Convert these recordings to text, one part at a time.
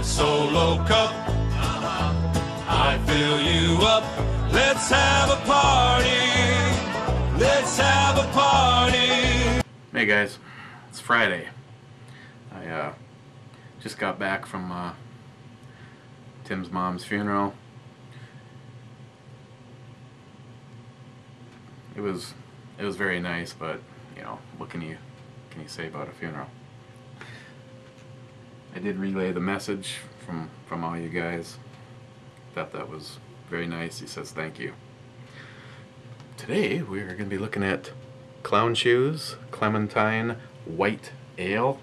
that solo cup. I fill you up. Let's have a party. Let's have a party. Hey guys, it's Friday. I just got back from Tim's mom's funeral. It was very nice, but you know, what can you say about a funeral? I did relay the message from all you guys. Thought that was very nice. He says thank you. Today we're going to be looking at Clown Shoes Clementine White Ale.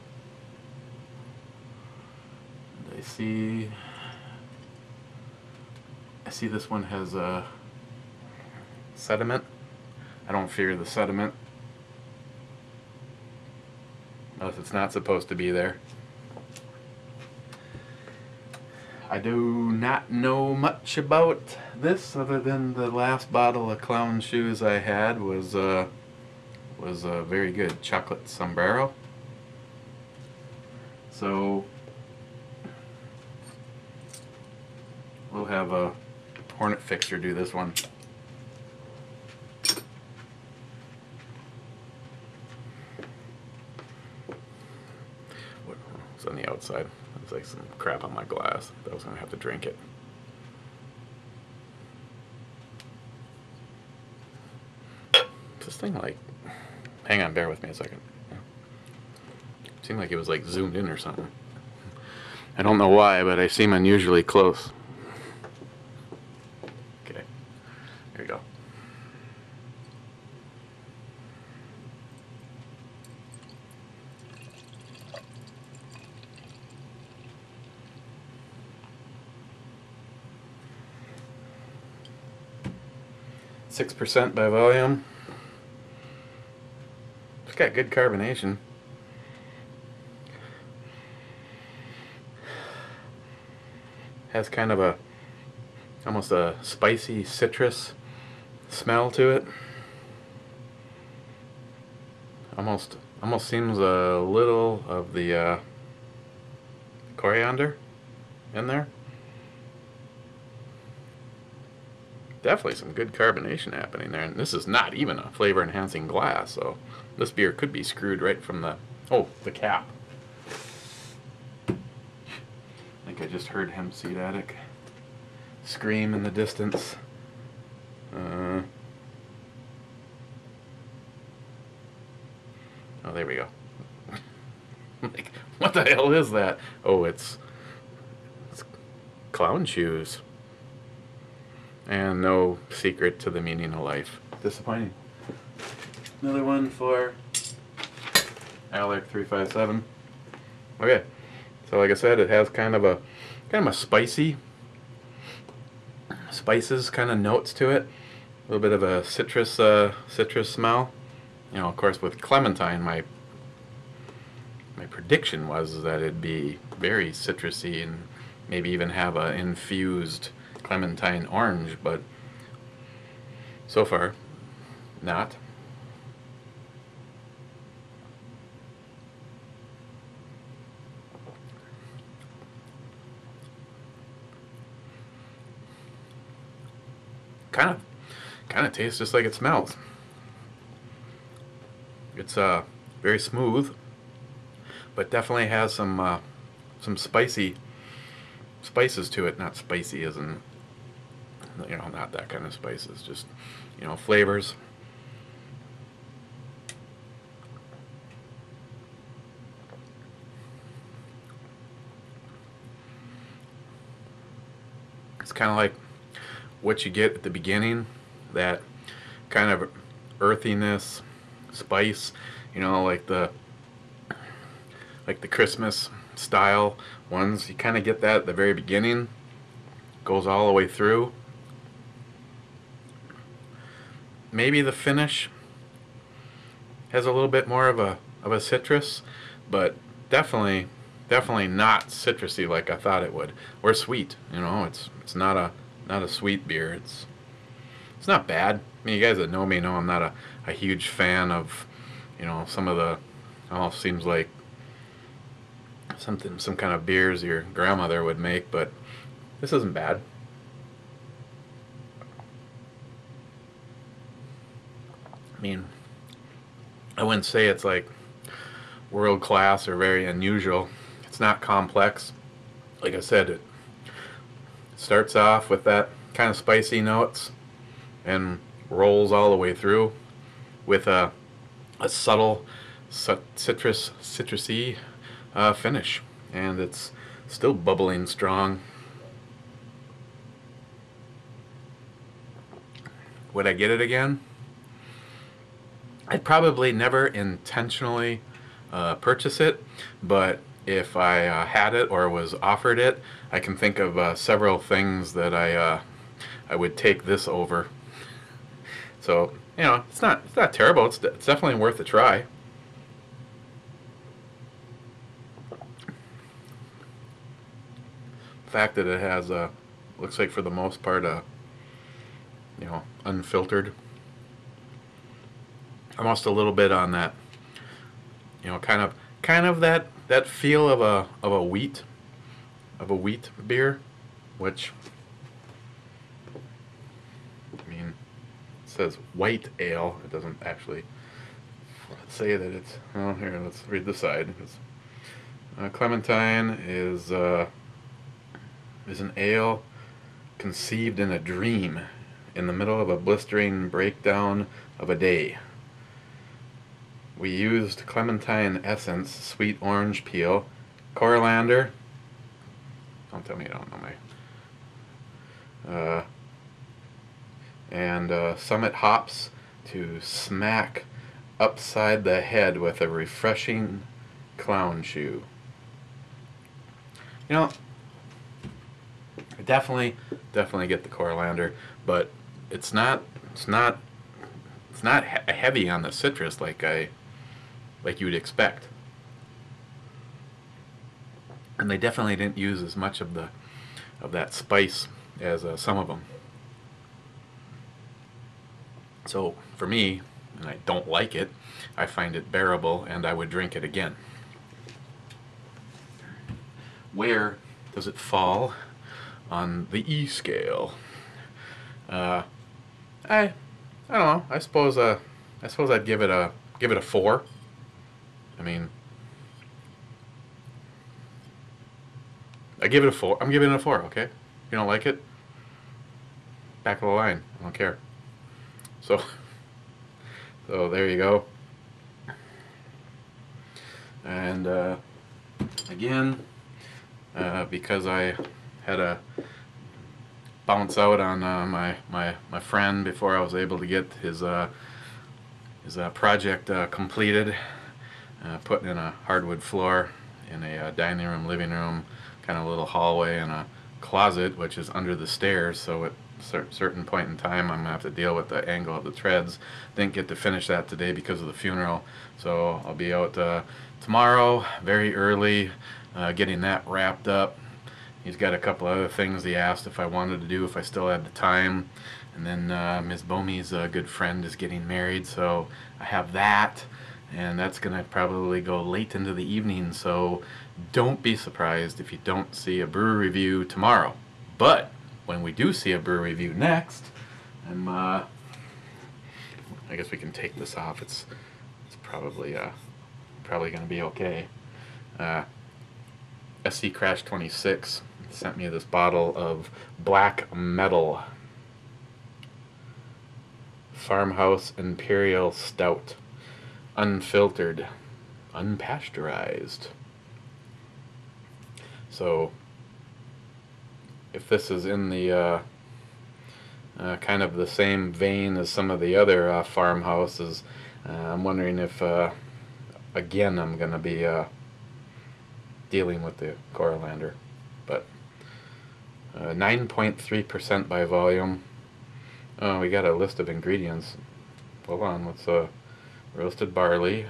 And I see this one has sediment. I don't fear the sediment, unless it's not supposed to be there. I do not know much about this other than the last bottle of Clown Shoes I had was a very good chocolate sombrero. So we'll have a Hornet Fixer do this one. What's on the outside? There's like some crap on my glass. I was gonna have to drink it. This thing like, hang on, bear with me a second. It seemed like it was like zoomed in or something. I don't know why, but I seem unusually close. Okay, there you go. %6 by volume. It's got good carbonation. Has kind of almost a spicy citrus smell to it. Almost seems a little of the coriander in there. Definitely some good carbonation happening there, and this is not even a flavor enhancing glass, so this beer could be screwed right from the cap. I think I just heard HempSeedAddict scream in the distance. Oh, there we go. Like, what the hell is that? Oh, it's Clown Shoes. And no secret to the meaning of life. Disappointing. Another one for Alec 357. Okay, so like I said, it has kind of a spices kind of notes to it. A little bit of a citrus smell. You know, of course, with Clementine, my prediction was that it'd be very citrusy and maybe even have a infused Clementine orange, but so far not. Kind of tastes just like it smells. It's very smooth, but definitely has some spices to it. Not spicy as in, you know, not that kind of spices, just, you know, flavors. It's kind of like what you get at the beginning, that kind of earthiness, spice, you know, like the Christmas style ones. You kind of get that at the very beginning, goes all the way through. Maybe the finish has a little bit more of a citrus, but definitely not citrusy like I thought it would, or sweet. You know, it's not a sweet beer. It's not bad. I mean, you guys that know me know I'm not a huge fan of, you know, some of the, almost seems like some kind of beers your grandmother would make, but this isn't bad. I mean, I wouldn't say it's like world class or very unusual. It's not complex. Like I said, it starts off with that kind of spicy notes and rolls all the way through with a subtle citrusy finish, and it's still bubbling strong. Would I get it again? I'd probably never intentionally purchase it, but if I had it or was offered it, I can think of several things that I would take this over. So, you know, it's not terrible. It's definitely worth a try. The fact that it has looks like for the most part you know, unfiltered, almost a little bit on that, you know, kind of that feel of a wheat beer, which, I mean, it says white ale. It doesn't actually say that it's. Oh, here, let's read the side. Clementine is an ale conceived in a dream, in the middle of a blistering breakdown of a day. We used clementine essence, sweet orange peel, coriander. Don't tell me you don't know my. And summit hops to smack upside the head with a refreshing clown shoe. You know, I definitely get the coriander, but it's not heavy on the citrus like you would expect. And they definitely didn't use as much of that spice as some of them. So for me, and I don't like it, I find it bearable, and I would drink it again. Where does it fall on the E scale? I don't know. I suppose I'd give it a 4. I mean, I give it a 4. I'm giving it a 4. Okay, if you don't like it, back of the line. I don't care. So there you go. And again, because I had a bounce out on my friend before I was able to get his project completed, putting in a hardwood floor in a dining room, living room, kind of a little hallway, and a closet which is under the stairs. So at a certain point in time, I'm gonna have to deal with the angle of the treads. Didn't get to finish that today because of the funeral, so I'll be out tomorrow very early, getting that wrapped up. He's got a couple other things he asked if I wanted to do if I still had the time. And then Ms. Bomey's good friend is getting married, so I have that. And that's going to probably go late into the evening, so don't be surprised if you don't see a brew review tomorrow. But when we do see a brew review next, I guess we can take this off. It's probably going to be okay. SC Crash 26 sent me this bottle of Black Metal Farmhouse Imperial Stout, unfiltered, unpasteurized. So if this is in the kind of the same vein as some of the other farmhouses, I'm wondering if again I'm going to be dealing with the coriander. But 9.3% by volume. Oh, we got a list of ingredients. Hold on, what's roasted barley,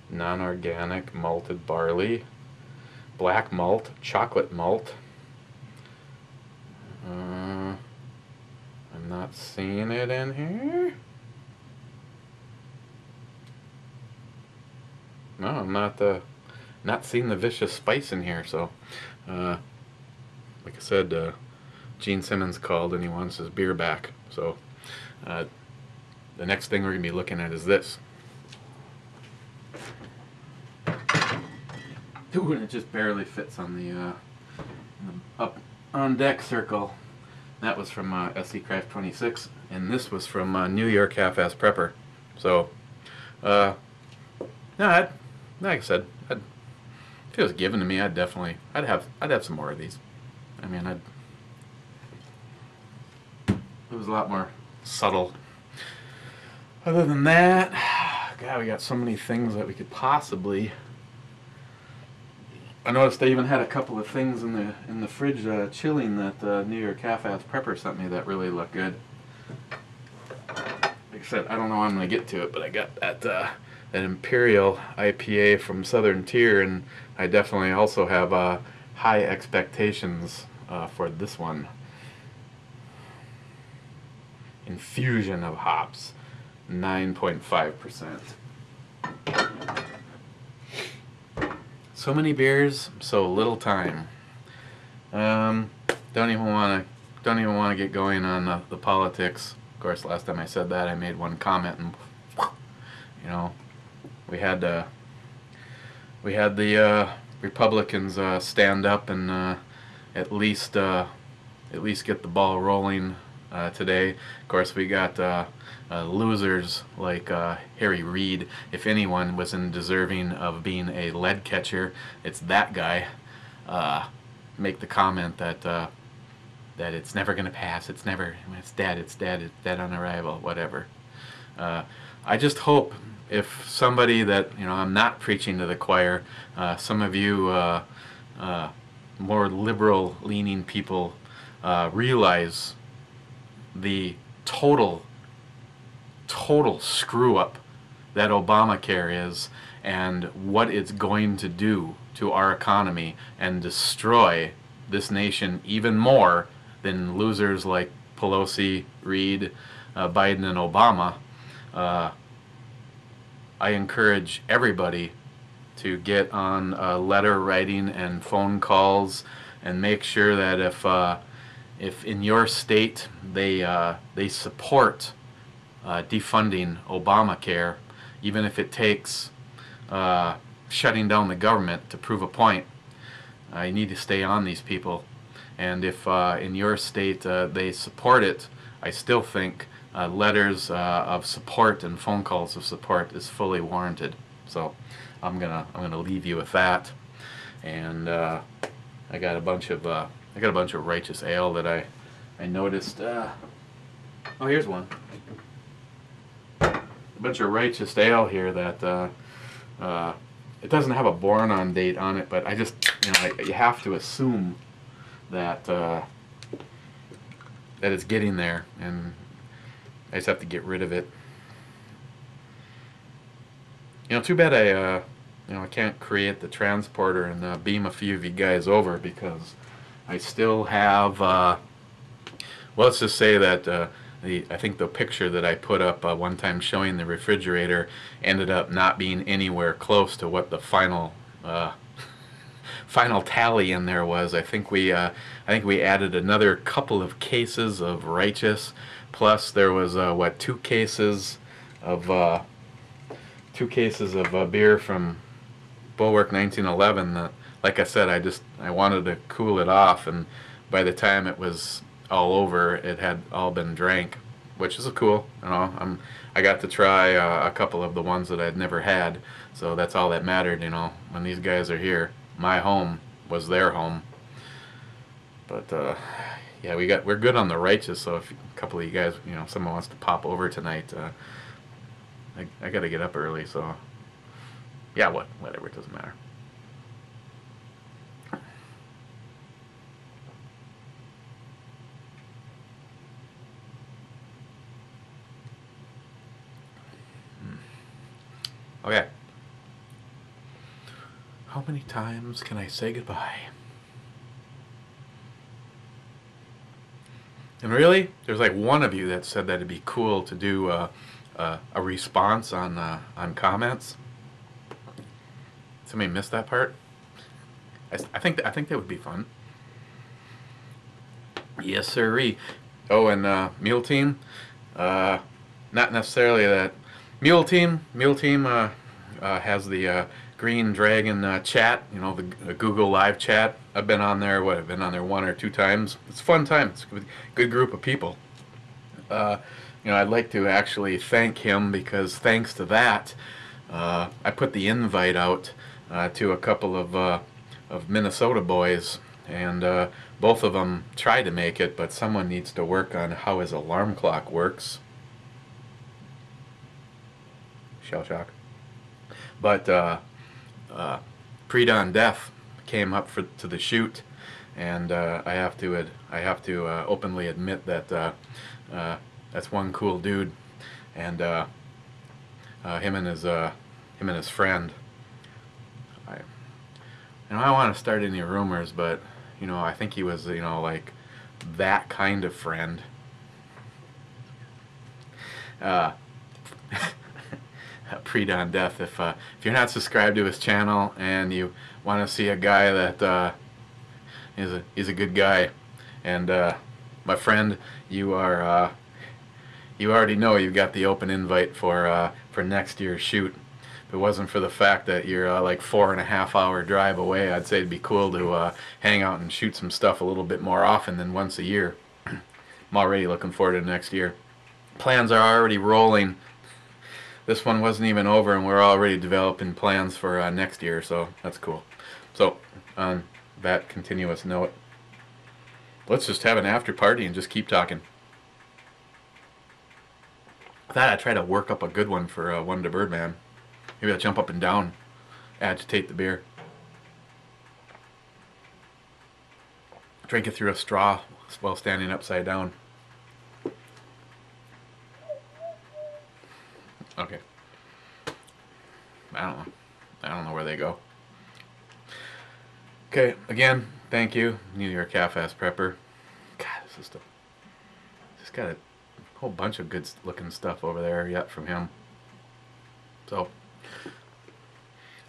non-organic malted barley, black malt, chocolate malt. I'm not seeing it in here. No, I'm not not seen the vicious spice in here. So, like I said, Gene Simmons called and he wants his beer back. So, the next thing we're going to be looking at is this. Ooh, and it just barely fits on the up on deck circle. That was from SC Craft 26, and this was from New York Half-Ass Prepper. So, no, like I said, if it was given to me, I'd have some more of these. I mean, it was a lot more subtle. Other than that, God, we got so many things that we could possibly. I noticed they even had a couple of things in the fridge chilling that New York Half-Ass Prepper sent me that really look good. Like I said, I don't know how I'm going to get to it, but I got that Imperial IPA from Southern Tier, and I definitely also have high expectations for this one. Infusion of hops, 9.5%. So many beers, so little time. Don't even want to get going on the politics. Of course, last time I said that, I made one comment, and you know, we had the Republicans stand up and at least get the ball rolling today. Of course, we got losers like Harry Reid. If anyone was deserving of being a lead catcher, it's that guy. Make the comment that it's never going to pass. It's dead. It's dead on arrival. Whatever. I just hope if somebody that, you know, I'm not preaching to the choir. Some of you more liberal-leaning people realize the total screw up that Obamacare is, and what it's going to do to our economy and destroy this nation even more than losers like Pelosi, Reid, Biden, and Obama. I encourage everybody to get on letter writing and phone calls and make sure that if in your state they support defunding Obamacare, even if it takes shutting down the government to prove a point, you need to stay on these people. And if in your state they support it, I still think letters of support and phone calls of support is fully warranted. So I'm gonna leave you with that. And I got a bunch of righteous ale that I noticed. Oh, here's one. A bunch of righteous ale here that it doesn't have a born on date on it, but I just, you know, you have to assume that that it's getting there, and I just have to get rid of it. You know, too bad I can't create the transporter and beam a few of you guys over, because I still have, well, let's just say that I think the picture that I put up one time showing the refrigerator ended up not being anywhere close to what the final tally in there was. I think we added another couple of cases of righteous, plus there was two cases of beer from Bulwark 1911 that, like I said, I wanted to cool it off, and by the time it was all over, it had all been drank, which is cool. You know, I got to try a couple of the ones that I'd never had, so that's all that mattered. You know, when these guys are here, my home was their home. But yeah, we're good on the righteous. So if a couple of you guys, you know, someone wants to pop over tonight, I got to get up early. So yeah, whatever, it doesn't matter. Okay. How many times can I say goodbye? And really, there's like one of you that said that it'd be cool to do a response on comments. Somebody missed that part? I think that would be fun. Yes, sirree. Oh, and Mule Team. Not necessarily that. Mule Team has the GreenDragon chat. You know, the Google Live chat. I've been on there. I've been on there 1 or 2 times. It's a fun time. It's a good group of people. You know, I'd like to actually thank him because thanks to that, I put the invite out to a couple of Minnesota boys, and both of them tried to make it, but someone needs to work on how his alarm clock works. Shell shock. But predawndeath came up to the shoot, and I have to openly admit that that's one cool dude, and him and his friend. I don't want to start any rumors, but you know, I think he was, you know, like that kind of friend. Predawndeath. If you're not subscribed to his channel and you want to see a guy that he's a good guy, and my friend, you already know you've got the open invite for next year's shoot. If it wasn't for the fact that you're like 4.5 hour drive away, I'd say it'd be cool to hang out and shoot some stuff a little bit more often than once a year. I'm already looking forward to next year. Plans are already rolling. This one wasn't even over and we're already developing plans for next year, so that's cool. So on that continuous note, let's just have an after party and just keep talking. I thought I'd try to work up a good one for Wonder Birdman. Maybe I'll jump up and down, agitate the beer. Drink it through a straw while standing upside down. Okay. I don't know where they go. Okay, again, thank you, New York Half-Ass Prepper. God, just got a whole bunch of good looking stuff over there yet from him. So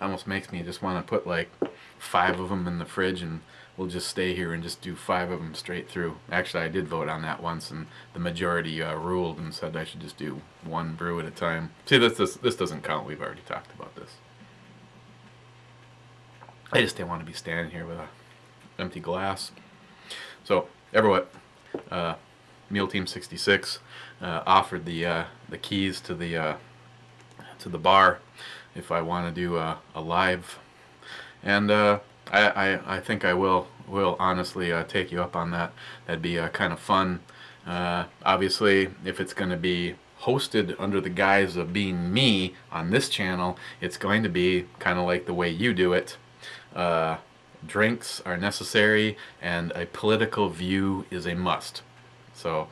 almost makes me just want to put like 5 of them in the fridge and we'll just stay here and just do 5 of them straight through. Actually, I did vote on that once and the majority ruled and said I should just do 1 brew at a time. See, this doesn't count. We've already talked about this. I just didn't want to be standing here with an empty glass. So, everwhat, Mule Team 66 offered the keys to the bar if I want to do a live, and I think I will honestly take you up on that. That'd be kind of fun. Obviously, if it's going to be hosted under the guise of being me on this channel, it's going to be kind of like the way you do it. Drinks are necessary and a political view is a must. So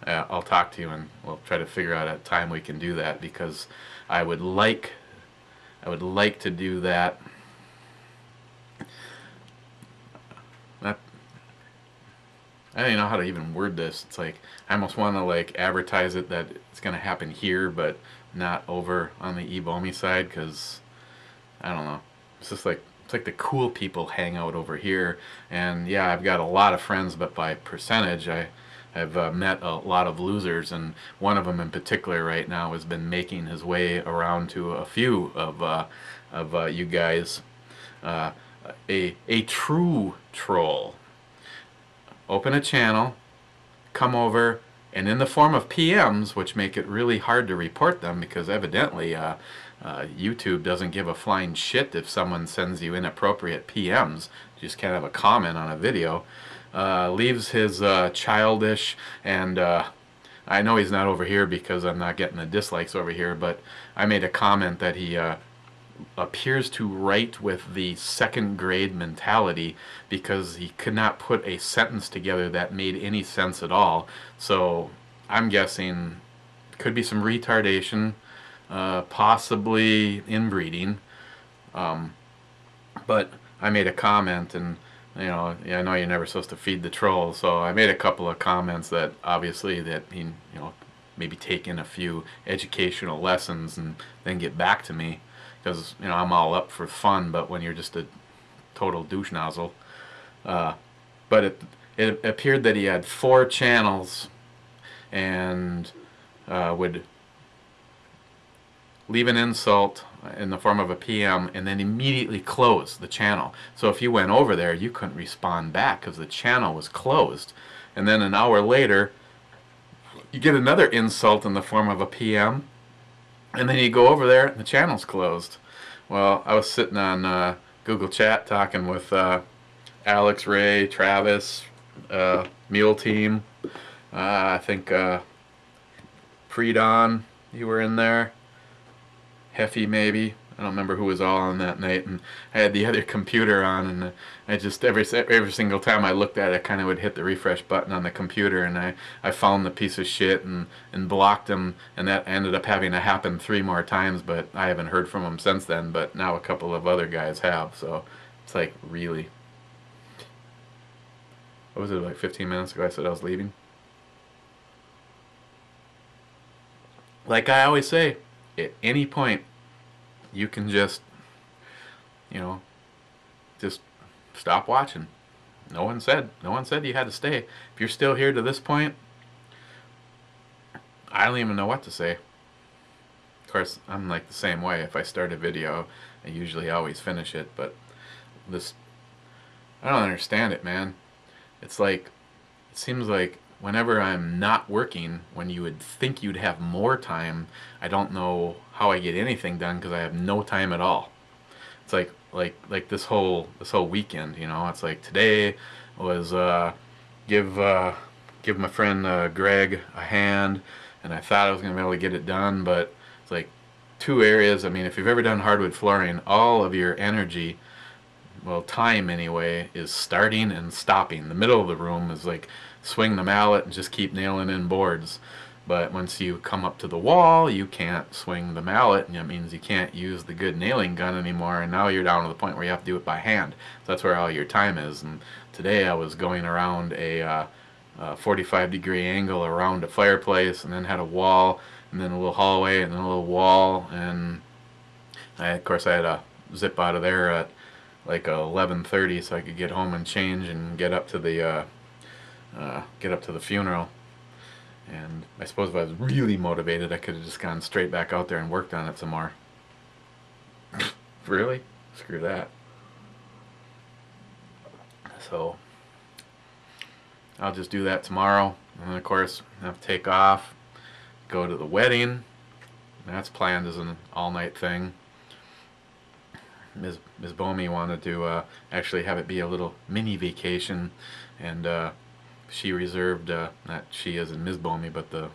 I'll talk to you and we'll try to figure out a time we can do that, because I would like to do that. I don't even know how to even word this. It's like I almost want to like advertise it that it's going to happen here, but not over on the Ebomi side, because I don't know. It's just like it's like the cool people hang out over here, and yeah, I've got a lot of friends, but by percentage, I've met a lot of losers, and one of them in particular right now has been making his way around to a few of you guys. A true troll. Open a channel, come over, and in the form of PMs, which make it really hard to report them, because evidently YouTube doesn't give a flying shit if someone sends you inappropriate PMs. You just can't have a comment on a video. Leaves his childish, and I know he's not over here because I'm not getting the dislikes over here, but I made a comment that he appears to write with the 2nd grade mentality, because he could not put a sentence together that made any sense at all. So I'm guessing could be some retardation, possibly inbreeding, but I made a comment, and you know, I know you're never supposed to feed the troll, so I made a couple of comments that obviously that he, you know, maybe take in a few educational lessons and then get back to me. because you know I'm all up for fun. But when you're just a total douche nozzle, but it appeared that he had 4 channels and would leave an insult in the form of a PM and then immediately close the channel. So if you went over there, you couldn't respond back because the channel was closed. And then an hour later, you get another insult in the form of a PM, and then you go over there and the channel's closed. Well, I was sitting on Google Chat talking with Alex, Ray, Travis, Mule Team, I think Predawn, you were in there, Heffy maybe, I don't remember who was all on that night, and I had the other computer on, and I just every single time I looked at it, I kind of would hit the refresh button on the computer, and I found the piece of shit and blocked him, and that ended up having to happen 3 more times, but I haven't heard from him since then, but now a couple of other guys have, so it's like, really? What was it, like 15 minutes ago I said I was leaving? Like I always say, at any point you can just, you know, just stop watching. No one said you had to stay. If you're still here to this point, I don't even know what to say. Of course, I'm like the same way. If I start a video, I usually always finish it, but this, I don't understand it, man. It's like, it seems like whenever I'm not working, when you would think you'd have more time, I don't know how I get anything done because I have no time at all. It's like this whole weekend, you know. It's like today was give my friend Greg a hand, and I thought I was gonna be able to get it done, but it's like 2 areas. I mean, if you've ever done hardwood flooring, all of your energy, well, time anyway, is starting and stopping. The middle of the room is like swing the mallet and just keep nailing in boards. But once you come up to the wall, you can't swing the mallet, and that means you can't use the good nailing gun anymore, and now you're down to the point where you have to do it by hand. So that's where all your time is. And today I was going around a 45-degree angle around a fireplace, and then had a wall, and then a little hallway, and then a little wall, and of course I had to zip out of there at like 11:30 so I could get home and change and get up to the funeral. And I suppose if I was really motivated, I could have just gone straight back out there and worked on it some more. Really? Screw that. So I'll just do that tomorrow, and then of course I have to take off, go to the wedding. That's planned as an all-night thing. Ms. Bomey wanted to actually have it be a little mini vacation, and she reserved, not she as in Ms. Bomey, but the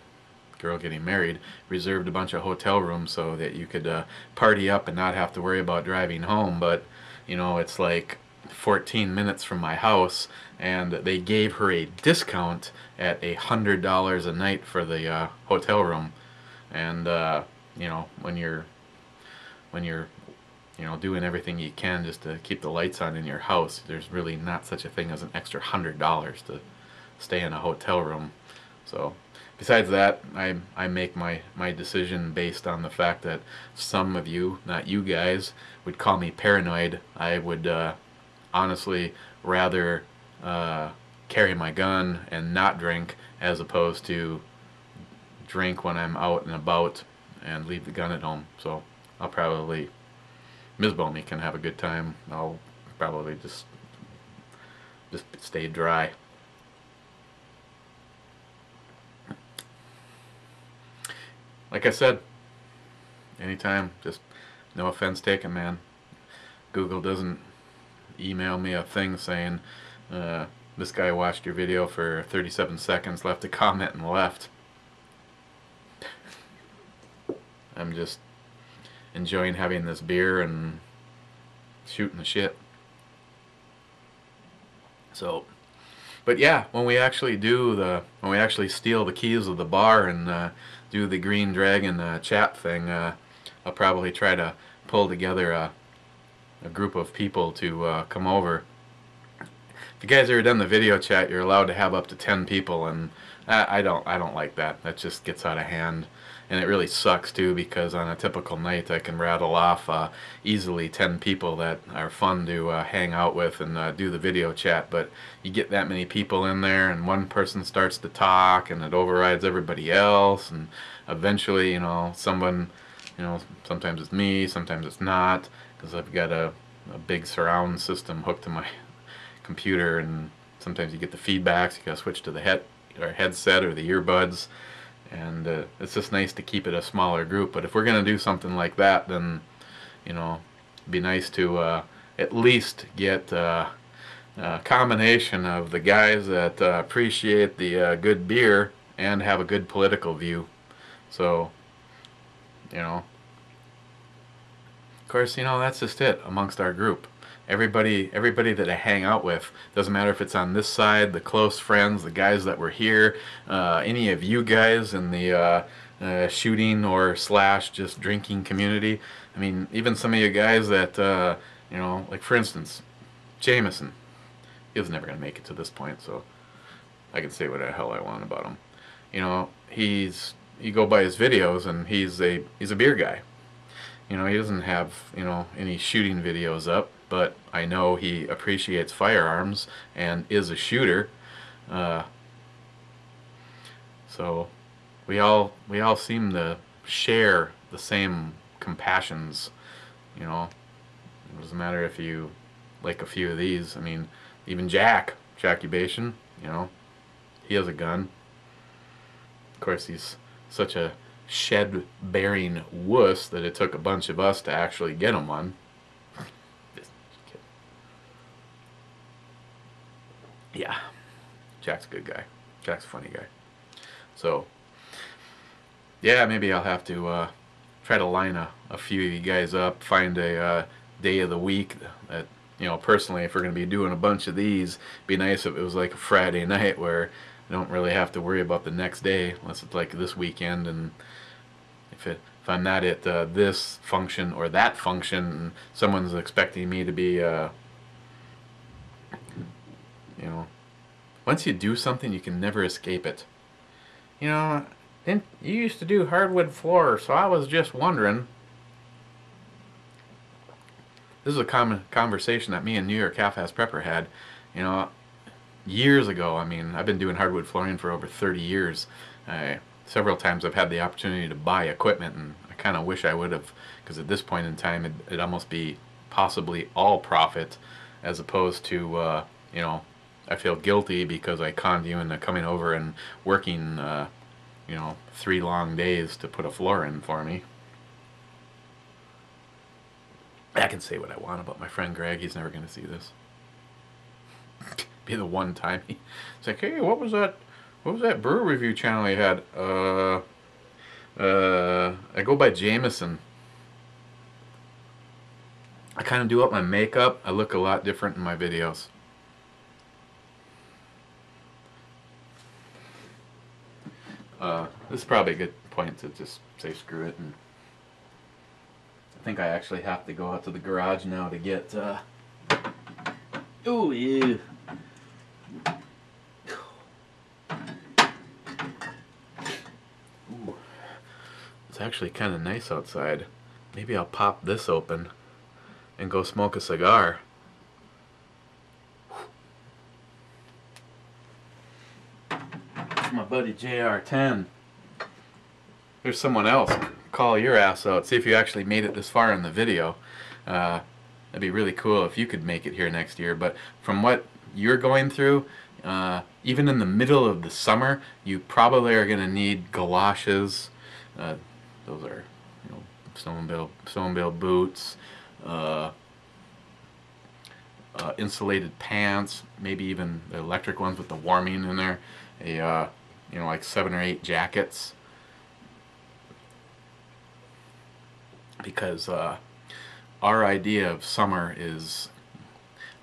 girl getting married, reserved a bunch of hotel rooms so that you could party up and not have to worry about driving home. But, you know, it's like 14 minutes from my house, and they gave her a discount at $100 a night for the hotel room. And, you know, when you're you know, doing everything you can just to keep the lights on in your house, there's really not such a thing as an extra $100 to stay in a hotel room. So besides that, I make my decision based on the fact that some of you, not you guys, would call me paranoid. I would honestly rather carry my gun and not drink as opposed to drink when I'm out and about and leave the gun at home. So I'll probably, Ms. Bomey can have a good time. I'll probably just stay dry. Like I said, anytime, just no offense taken, man. Google doesn't email me a thing saying, this guy watched your video for 37 seconds, left a comment, and left. I'm just enjoying having this beer and shooting the shit. So, but yeah, when we actually steal the keys of the bar and do the GreenDragon chat thing, I'll probably try to pull together a group of people to come over. If you guys ever done the video chat, you're allowed to have up to 10 people, and I don't like that. That just gets out of hand. And it really sucks too, because on a typical night I can rattle off easily 10 people that are fun to hang out with and do the video chat. But you get that many people in there and one person starts to talk and it overrides everybody else, and eventually, you know, someone, you know, sometimes it's me, sometimes it's not, because I've got a big surround system hooked to my computer, and sometimes you get the feedbacks, you gotta switch to the headset or the earbuds, and it's just nice to keep it a smaller group. But if we're gonna do something like that, then, you know, it'd be nice to at least get a combination of the guys that appreciate the good beer and have a good political view. So, you know, of course, you know, that's just it amongst our group. Everybody that I hang out with, doesn't matter if it's on this side, the close friends, the guys that were here, any of you guys in the shooting or slash just drinking community. I mean, even some of you guys that, you know, like for instance, Jameson. He was never going to make it to this point, so I can say what the hell I want about him. You know, you go by his videos and he's a beer guy. You know, he doesn't have, you know, any shooting videos up, but I know he appreciates firearms and is a shooter. So we all seem to share the same compassions. You know, it doesn't matter if you like a few of these. I mean, even Jackubation, you know, he has a gun. Of course, he's such a shed-bearing wuss that it took a bunch of us to actually get him one. Just kidding. Yeah, Jack's a good guy. Jack's a funny guy. So, yeah, maybe I'll have to try to line a few of you guys up, find a day of the week that, you know, personally, if we're going to be doing a bunch of these, it'd be nice if it was like a Friday night where I don't really have to worry about the next day, unless it's like this weekend, and if I'm not at this function or that function, and someone's expecting me to be, you know, once you do something, you can never escape it. You know, you used to do hardwood floors, so I was just wondering. This is a common conversation that me and New York Half-Ass Prepper had, you know, years ago. I mean, I've been doing hardwood flooring for over 30 years. Several times I've had the opportunity to buy equipment, and I kind of wish I would have, because at this point in time it'd almost be possibly all profit, as opposed to, you know, I feel guilty because I conned you into coming over and working, you know, 3 long days to put a floor in for me. I can say what I want about my friend Greg. He's never going to see this. Be the one time it's like, hey, what was that brew review channel you had? I go by Jameson. I kind of do up my makeup. I look a lot different in my videos. This is probably a good point to just say screw it, and I think I actually have to go out to the garage now to get oh yeah. Ooh. It's actually kind of nice outside. Maybe I'll pop this open and go smoke a cigar. It's my buddy JR10. There's someone else. Call your ass out. See if you actually made it this far in the video. That'd be really cool if you could make it here next year. But from what you're going through, even in the middle of the summer, you probably are going to need galoshes. Those are, you know, snowmobile boots, insulated pants, maybe even the electric ones with the warming in there. You know, like 7 or 8 jackets. Because our idea of summer is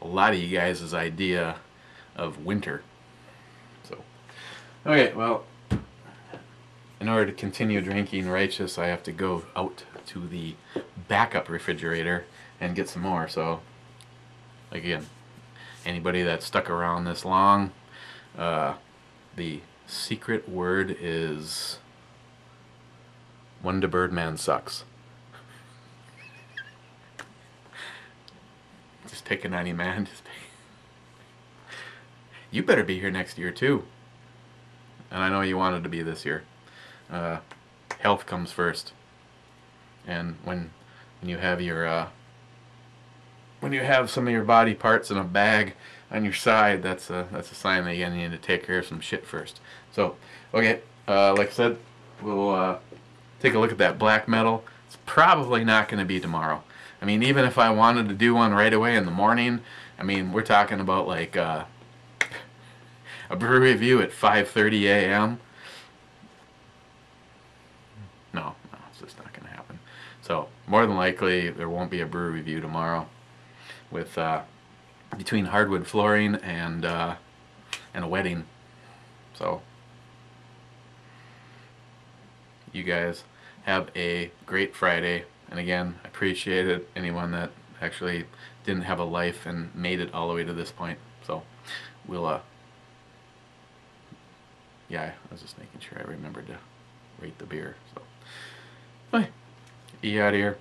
a lot of you guys' idea of winter. So, okay, well, in order to continue drinking righteous, I have to go out to the backup refrigerator and get some more. So, again, anybody that stuck around this long, the secret word is Wonder Birdman sucks. Just pick a 90 man. Just pick. You better be here next year too. And I know you wanted to be this year. Health comes first. And when you have your when you have some of your body parts in a bag on your side, that's a sign that you need to take care of some shit first. So, okay, like I said, we'll take a look at that black metal. It's probably not going to be tomorrow. I mean, even if I wanted to do one right away in the morning, I mean, we're talking about like a brew review at 5:30 a.m. No, it's just not going to happen. So, more than likely, there won't be a brew review tomorrow. With between hardwood flooring and a wedding. So, you guys have a great Friday. And again, I appreciate it. Anyone that actually didn't have a life and made it all the way to this point. So, we'll yeah, I was just making sure I remembered to rate the beer. So, bye. You out of here.